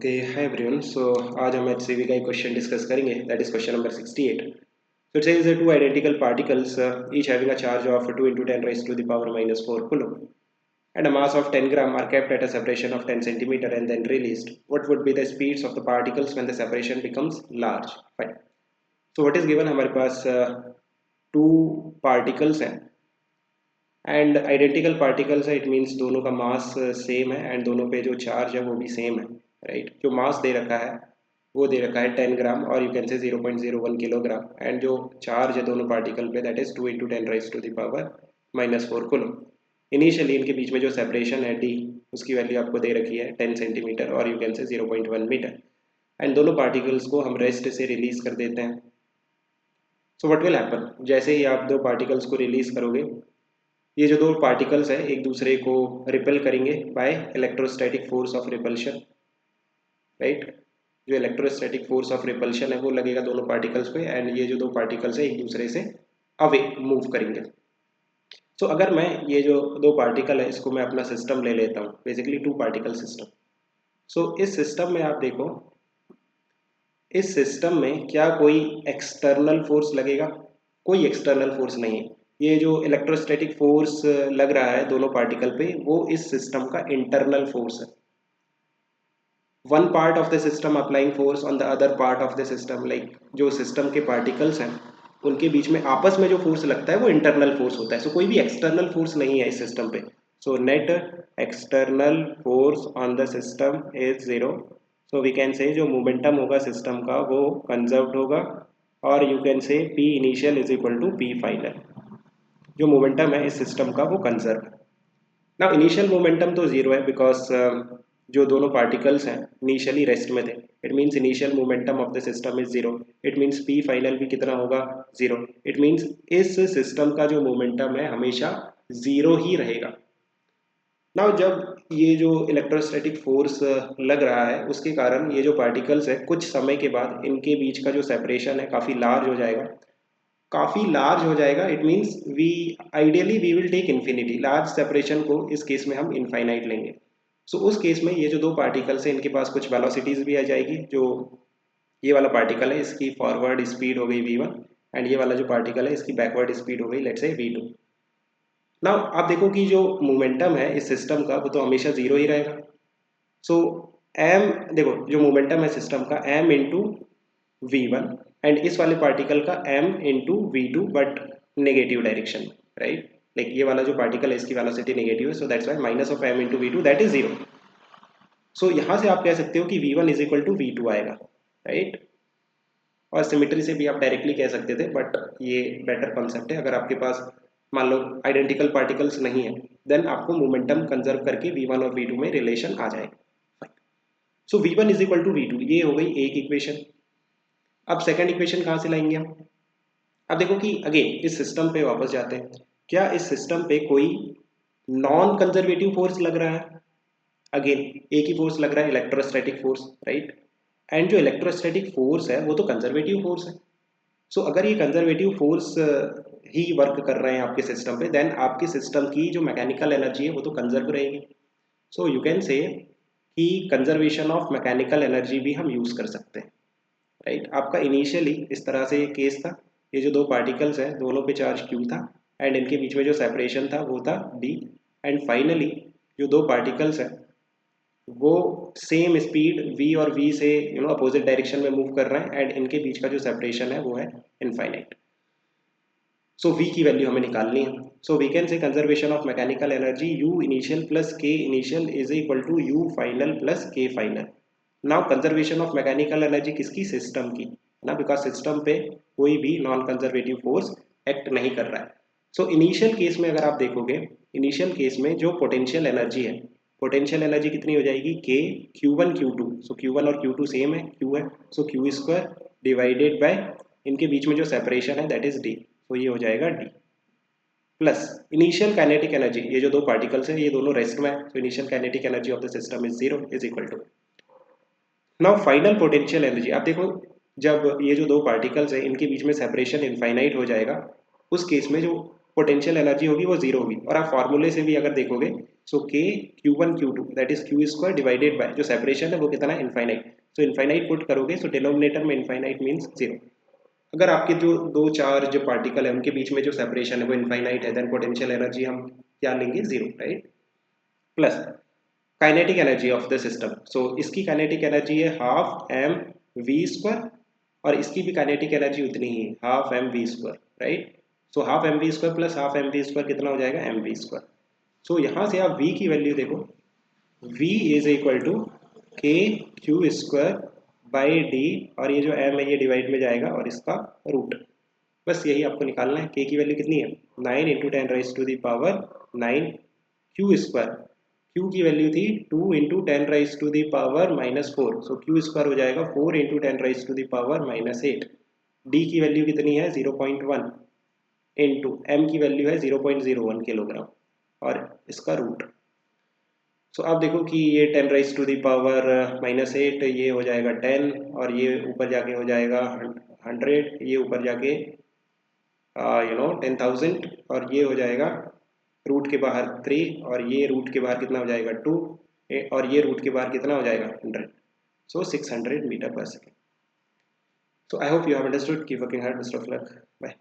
Okay hi everyone. सो आज हम HCV का एक क्वेश्चन डिस्कस करेंगे, that is question number 68. So it says that two identical particles each having a charge of 2 into 10 raised to the power minus 4 coulomb and a mass of 10 gram are kept at a separation of 10 centimeter and then released. What would be the speeds of the particles when the separation becomes large? Fine. So what is given, हमारे पास two particles हैं and identical particles है, it means दोनों का mass same है and दोनों पे जो charge है वो भी सेम है, राइट. जो मास दे रखा है वो दे रखा है 10 ग्राम और यू कैन से 0.01 किलोग्राम एंड जो चार्ज है दोनों पार्टिकल पे that is 2 into 10 raise to the power minus 4 coulomb. Initially इनके बीच में जो सेपरेशन है डी, उसकी वैल्यू आपको दे रखी है 10 सेंटीमीटर और यू कैन से 0.1 मीटर एंड दोनों पार्टिकल्स को हम रेस्ट से रिलीज कर देते हैं. सो व्हाट विल हैपन, जैसे ही आप दो पार्टिकल्स को रिलीज करोगे ये जो दो पार्टिकल्स है एक दूसरे को रिपेल करेंगे by electrostatic force of repulsion, right. जो इलेक्ट्रोस्टैटिक फोर्स ऑफ रिपल्शन है वो लगेगा दोनों पार्टिकल्स पे एंड ये जो दो पार्टिकल्स है एक दूसरे से अवे मूव करेंगे. सो अगर मैं ये जो दो पार्टिकल है इसको मैं अपना सिस्टम ले लेता हूँ, बेसिकली टू पार्टिकल सिस्टम. सो इस सिस्टम में आप देखो, इस सिस्टम में क्या कोई एक्सटर्नल फोर्स लगेगा? कोई एक्सटर्नल फोर्स नहीं है. ये जो इलेक्ट्रोस्टैटिक फोर्स लग रहा है दोनों पार्टिकल पे वो इस सिस्टम का इंटरनल फोर्स है. One part of the system applying force on the other part of the system, like जो सिस्टम के पार्टिकल्स हैं उनके बीच में आपस में जो फोर्स लगता है वो इंटरनल फोर्स होता है. सो कोई भी एक्सटर्नल फोर्स नहीं है इस सिस्टम पे. So net external force on the system is zero. So we can say जो मोमेंटम होगा सिस्टम का वो कंजर्व्ड होगा और you can say P initial is equal to P final. जो मोमेंटम है इस सिस्टम का वो कंजर्व है. नाउ इनिशियल मोमेंटम तो जीरो है बिकॉज जो दोनों पार्टिकल्स हैं इनिशियली रेस्ट में थे. It means initial momentum of the system is zero. It means P final भी कितना होगा? जीरो. इट मीन्स इस सिस्टम का जो मोमेंटम है हमेशा जीरो ही रहेगा. नाउ जब ये जो इलेक्ट्रोस्टैटिक फोर्स लग रहा है उसके कारण ये जो पार्टिकल्स है कुछ समय के बाद इनके बीच का जो सेपरेशन है काफ़ी लार्ज हो जाएगा. काफ़ी लार्ज हो जाएगा it means we ideally we will take infinity. Large separation को इस केस में हम इनफाइनाइट लेंगे. सो उस केस में ये जो दो पार्टिकल्स हैं इनके पास कुछ वेलोसिटीज़ भी आ जाएगी. जो ये वाला पार्टिकल है इसकी फॉरवर्ड स्पीड हो गई v1 एंड ये वाला जो पार्टिकल है इसकी बैकवर्ड स्पीड हो गई लेट्स से v2. नाउ आप देखो कि जो मोमेंटम है इस सिस्टम का वो तो हमेशा जीरो ही रहेगा. सो m, देखो जो मोमेंटम है सिस्टम का m इंटू v1 एंड इस वाले पार्टिकल का m into v2 but negative direction, right. Like ये वाला जो पार्टिकल है इसकी वेलोसिटी नेगेटिव है, so that's why minus of m into v2 that is zero. So यहाँ से आप कह सकते हो कि v1 is equal to v2 आएगा, राइट. और सिमेट्री से भी आप डायरेक्टली कह सकते थे बट ये बेटर कॉन्सेप्ट है. अगर आपके पास मान लो आइडेंटिकल पार्टिकल्स नहीं है देन आपको मोमेंटम कंजर्व करके v1 और v2 में रिलेशन आ जाएगा. सो v1 is equal to v2, ये हो गई एक इक्वेशन. अब सेकंड इक्वेशन कहाँ से लाएंगे हम? अब देखो कि अगेन इस सिस्टम पे वापस जाते हैं. क्या इस सिस्टम पे कोई नॉन कंजर्वेटिव फोर्स लग रहा है? अगेन एक ही फोर्स लग रहा है, इलेक्ट्रोस्टैटिक फोर्स, राइट. एंड जो इलेक्ट्रोस्टैटिक फोर्स है वो तो कंजर्वेटिव फोर्स है. सो अगर ये कंजर्वेटिव फोर्स ही वर्क कर रहे हैं आपके सिस्टम पे देन आपके सिस्टम की जो मैकेनिकल एनर्जी है वो तो कंजर्व रहेगी. सो यू कैन से कि कंजर्वेशन ऑफ मैकेनिकल एनर्जी भी हम यूज़ कर सकते हैं, राइट. आपका इनिशियली इस तरह से केस था. ये जो दो पार्टिकल्स हैं दोनों पे चार्ज Q था एंड इनके बीच में जो सेपरेशन था वो था D एंड फाइनली जो दो पार्टिकल्स हैं वो सेम स्पीड v और v से अपोजिट डायरेक्शन में मूव कर रहे हैं एंड इनके बीच का जो सेपरेशन है वो है इनफाइनाइट. सो v की वैल्यू हमें निकालनी है. So we can say conservation of mechanical energy u initial plus k initial is equal to u final plus k final. Now conservation of mechanical energy किसकी? System की ना, because system पे कोई भी नॉन कंजर्वेटिव फोर्स एक्ट नहीं कर रहा है. सो इनिशियल केस में अगर आप देखोगे, इनिशियल केस में जो पोटेंशियल एनर्जी है, पोटेंशियल एनर्जी कितनी हो जाएगी? k q1 q2. सो q1 और q2 सेम है, q है, सो q स्क्वायर डिवाइडेड बाय इनके बीच में जो सेपरेशन है दैट इज d. तो ये हो जाएगा d plus initial kinetic energy. ये जो दो पार्टिकल्स हैं ये दोनों रेस्ट में है, तो initial kinetic energy of the system is zero is equal to. Now final potential energy आप देखो, जब ये जो दो पार्टिकल्स हैं इनके बीच में सेपरेशन इनफाइनाइट हो जाएगा उस केस में जो पोटेंशियल एनर्जी होगी वो जीरो होगी। और आप फार्मूले से भी अगर देखोगे सो के Q1 Q2 that is Q square divided by जो सेपरेशन है वो कितना है इनफाइनाइट। सो इनफाइनाइट पुट करोगे सो डिनोमिनेटर में इनफाइनाइट मीन्स जीरो। अगर आपके जो दो चार्ज पार्टिकल है उनके बीच में जो सेपरेशन है वो इनफाइनाइट है देन पोटेंशियल एनर्जी हम क्या लेंगे zero, right. Plus kinetic energy of the system, so इसकी काइनेटिक एनर्जी है हाफ एम वी स्क्वायर और इसकी भी काइनेटिक एनर्जी उतनी ही half M V square, right. So half M V square plus half M V square कितना हो जाएगा एम वी स्क्वायर। सो यहाँ से आप v की वैल्यू देखो, v इज इक्वल टू के क्यू स्क्वायर बाई डी और ये जो m है ये डिवाइड में जाएगा और इसका रूट, बस यही आपको निकालना है। k की वैल्यू कितनी है 9 into ten raise to the power 9 q square, q की वैल्यू थी 2 into ten raise to the power -4, so q square हो जाएगा 4 into ten raise to the power -8। d की वैल्यू कितनी है 0.1 इंटू m की वैल्यू है 0.01 किलोग्राम और इसका रूट। सो आप देखो कि ये 10 राइज टू दी पावर -8 ये हो जाएगा 10 और ये ऊपर जाके हो जाएगा 100, ये ऊपर जाके 10,000 और ये हो जाएगा रूट के बाहर 3 और ये रूट के बाहर कितना हो जाएगा 2 और ये रूट के बाहर कितना हो जाएगा 100, सो 600 मीटर पर second. So I hope you have understood, keep working hard, best of luck, bye.